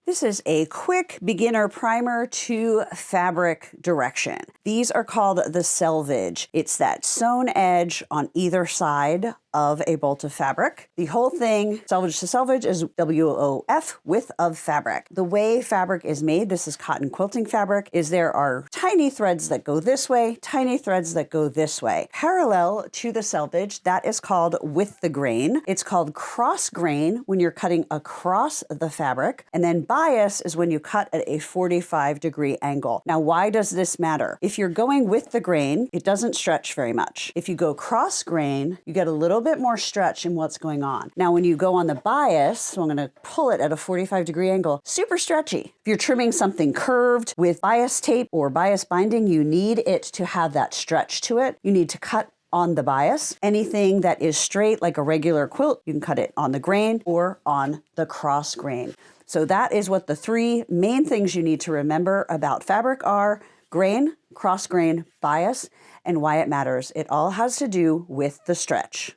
This is a quick beginner primer to fabric direction. These are called the selvage. It's that sewn edge on either side of a bolt of fabric. The whole thing, selvage to selvage, is WOF, width of fabric. The way fabric is made, this is cotton quilting fabric, is there are tiny threads that go this way, tiny threads that go this way. Parallel to the selvage, that is called with the grain. It's called cross grain when you're cutting across the fabric, and then bias is when you cut at a 45-degree angle. Now, why does this matter? If you're going with the grain, it doesn't stretch very much. If you go cross grain, you get a little bit more stretch in what's going on. Now, when you go on the bias, so I'm going to pull it at a 45-degree angle, super stretchy. If you're trimming something curved with bias tape or bias binding, you need it to have that stretch to it. You need to cut on the bias. Anything that is straight, like a regular quilt, you can cut it on the grain or on the cross grain. So that is what the three main things you need to remember about fabric are: grain, cross grain, bias, and why it matters. It all has to do with the stretch.